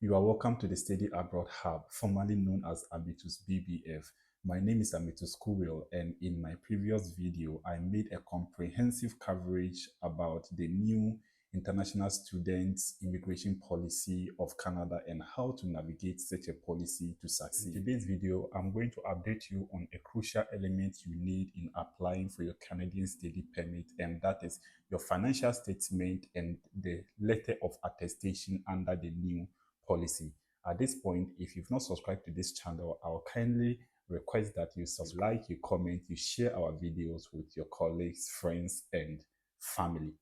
You are welcome to the Study Abroad Hub, formerly known as Abitus BBF. My name is Amitus Kuwil, and in my previous video, I made a comprehensive coverage about the new international students immigration policy of Canada and how to navigate such a policy to succeed. In today's video, I'm going to update you on a crucial element you need in applying for your Canadian study permit, and that is your financial statement and the letter of attestation under the new policy. At this point, if you've not subscribed to this channel, I'll kindly request that you subscribe, you comment, you share our videos with your colleagues, friends, and family.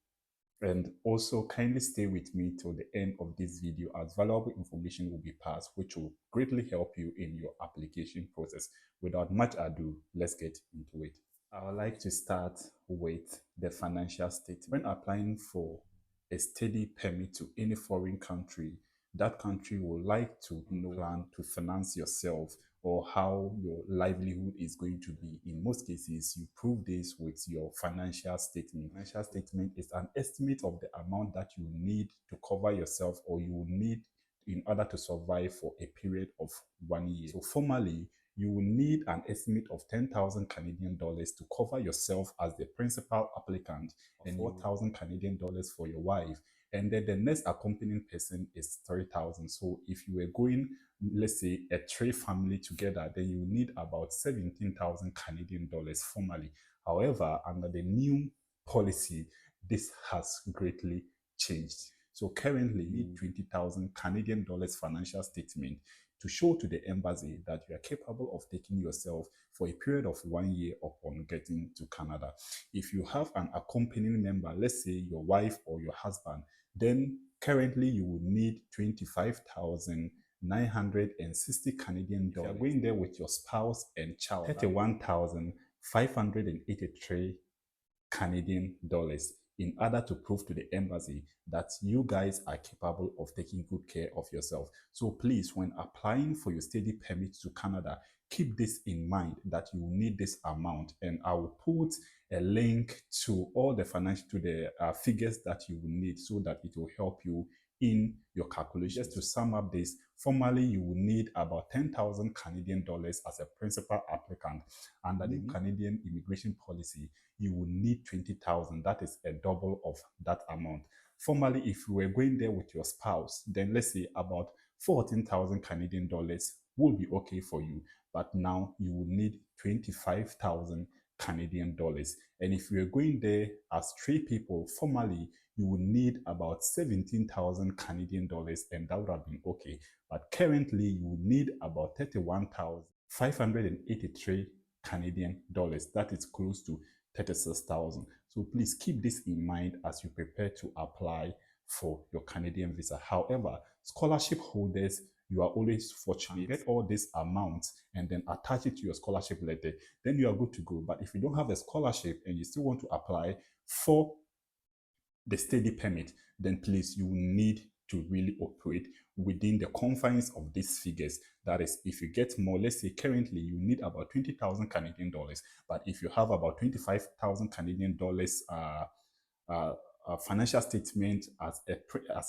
And also kindly stay with me till the end of this video, as valuable information will be passed, which will greatly help you in your application process. Without much ado, let's get into it. I would like to start with the financial statement. When applying for a study permit to any foreign country, that country would like to plan to finance yourself or how your livelihood is going to be. In most cases, you prove this with your financial statement. Financial statement is an estimate of the amount that you need to cover yourself or you will need in order to survive for a period of 1 year. So formally, you will need an estimate of 10,000 Canadian dollars to cover yourself as the principal applicant and 4,000 Canadian dollars for your wife. And then the next accompanying person is 3,000. So if you were going, let's say, a three family together, then you need about 17,000 Canadian dollars formally. However, under the new policy, this has greatly changed. So currently, you need 20,000 Canadian dollars financial statement to show to the embassy that you are capable of taking yourself for a period of 1 year upon getting to Canada. If you have an accompanying member, let's say your wife or your husband, then currently you will need 25,960 Canadian dollars. If you're going there with your spouse and child, 31,583 Canadian dollars in order to prove to the embassy that you guys are capable of taking good care of yourself. So please, when applying for your study permit to Canada, keep this in mind that you need this amount, and I will put a link to all the figures that you will need so that it will help you in your calculations. Just to sum up this, formally you will need about 10,000 Canadian dollars as a principal applicant. Under the Canadian immigration policy, you will need 20,000. That is a double of that amount. Formally, if you were going there with your spouse, then let's say about 14,000 Canadian dollars will be okay for you. But now you will need 25,000 Canadian dollars. And if you're going there as three people, formally, you will need about 17,000 Canadian dollars, and that would have been okay. But currently, you will need about 31,583 Canadian dollars. That is close to 36,000. So please keep this in mind as you prepare to apply for your Canadian visa. However, scholarship holders, you are always fortunate. Get all these amounts and then attach it to your scholarship letter. Then you are good to go. But if you don't have a scholarship and you still want to apply for the study permit, then please, you will need to really operate within the confines of these figures. That is, if you get more, let's say currently you need about 20,000 Canadian dollars, but if you have about 25,000 Canadian dollars financial statement as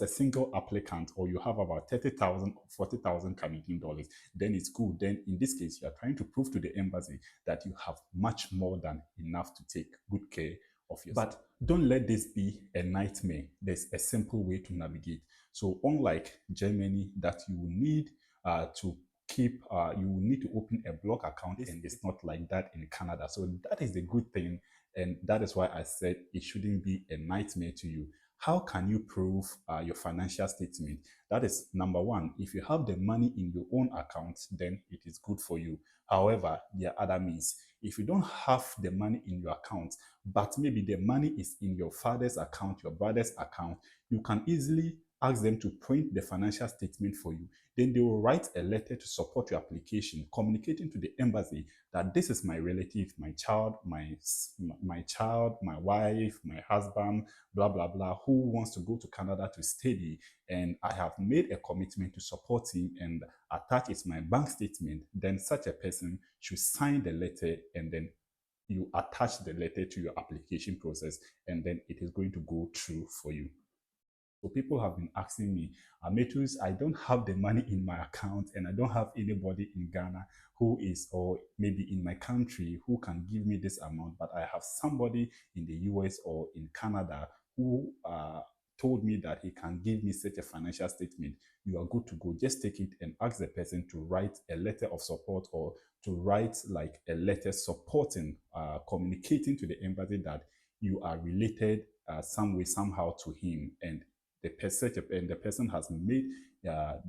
a single applicant, or you have about 30,000 or 40,000 Canadian dollars, then it's good. Then in this case, you are trying to prove to the embassy that you have much more than enough to take good care of yourself. But don't let this be a nightmare. There's a simple way to navigate. So unlike Germany, that you will need to keep, you will need to open a block account, and it's not like that in Canada. So that is the good thing, and that is why I said it shouldn't be a nightmare to you. How can you prove your financial statement? That is number one. If you have the money in your own account, then it is good for you. However, there are other means. If you don't have the money in your account, but maybe the money is in your father's account, your brother's account, you can easily ask them to print the financial statement for you. Then they will write a letter to support your application, communicating to the embassy that this is my relative, my child, my wife, my husband, blah, blah, blah, who wants to go to Canada to study, and I have made a commitment to support him and attach it to my bank statement. Then such a person should sign the letter, and then you attach the letter to your application process, and then it is going to go through for you. So people have been asking me, Ametus, I don't have the money in my account and I don't have anybody in Ghana who is, or maybe in my country, who can give me this amount, but I have somebody in the US or in Canada who told me that he can give me such a financial statement. You are good to go. Just take it and ask the person to write a letter of support, or to write like a letter supporting, communicating to the embassy that you are related some way, somehow to him, and the person has made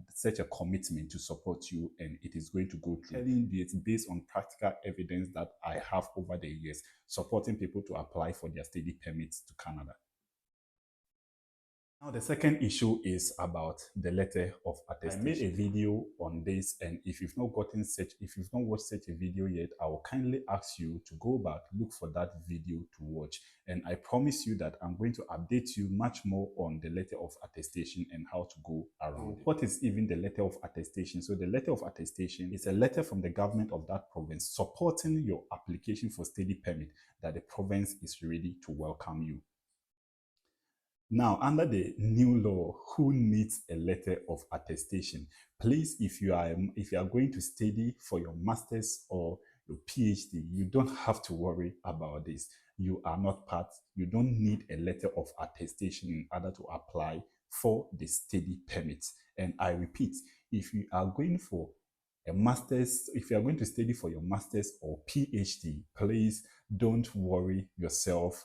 such a commitment to support you, and it is going to go through. Telling you it's based on practical evidence that I have over the years, supporting people to apply for their study permits to Canada. Now, the second issue is about the letter of attestation. I made a video on this, and if you've not watched such a video yet, I will kindly ask you to go back, look for that video to watch. And I promise you that I'm going to update you much more on the letter of attestation and how to go around it. What is even the letter of attestation? So the letter of attestation is a letter from the government of that province supporting your application for study permit, that the province is ready to welcome you. Now, under the new law, who needs a letter of attestation? Please, if you are going to study for your master's or your PhD, you don't have to worry about this. You are not part. You don't need a letter of attestation in order to apply for the study permit. And I repeat, if you are going for a master's, if you are going to study for your master's or PhD, please don't worry yourself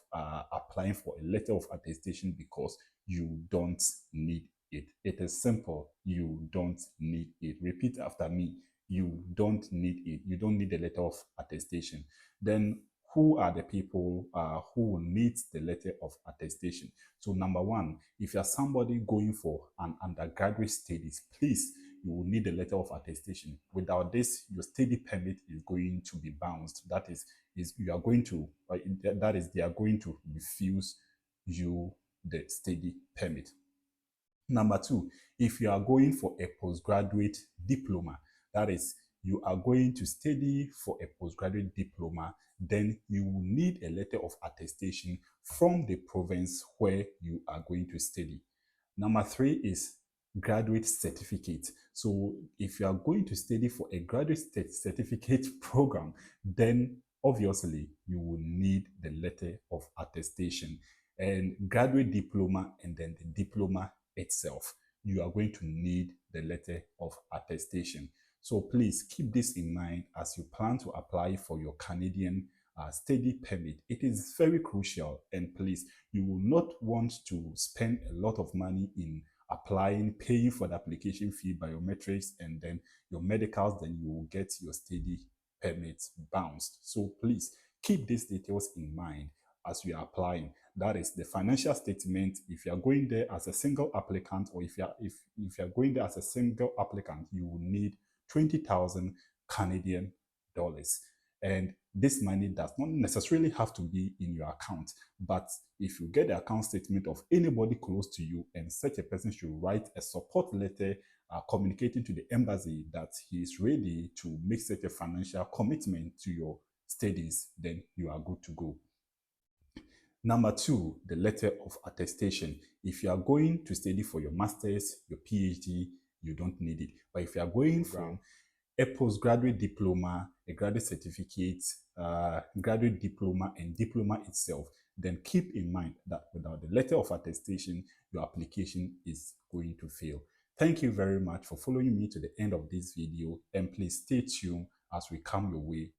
applying for a letter of attestation, because you don't need it. It is simple. You don't need it. Repeat after me. You don't need it. You don't need a letter of attestation. Then who are the people who will need the letter of attestation? So number one, if you are somebody going for an undergraduate studies, please, you will need a letter of attestation. Without this, your study permit is going to be bounced. That is they are going to refuse you the study permit. Number two, if you are going for a postgraduate diploma, that is, you are going to study for a postgraduate diploma, then you will need a letter of attestation from the province where you are going to study. Number three is graduate certificate. So if you are going to study for a graduate certificate program, then obviously you will need the letter of attestation. And graduate diploma and then the diploma itself, you are going to need the letter of attestation. So please keep this in mind as you plan to apply for your Canadian study permit. It is very crucial, and please, you will not want to spend a lot of money in applying, paying for the application fee, biometrics, and then your medicals, then you will get your study permits bounced. So please keep these details in mind as you are applying. That is the financial statement. If you are going there as a single applicant, or if you are going there as a single applicant, you will need 20,000 Canadian dollars. And this money does not necessarily have to be in your account, but if you get the account statement of anybody close to you, and such a person should write a support letter communicating to the embassy that he is ready to make such a financial commitment to your studies, then you are good to go. Number two, the letter of attestation. If you are going to study for your master's, your PhD, you don't need it. But if you are going for a postgraduate diploma, a graduate certificate, graduate diploma, and diploma itself, then keep in mind that without the letter of attestation, your application is going to fail. Thank you very much for following me to the end of this video, and please stay tuned as we come your way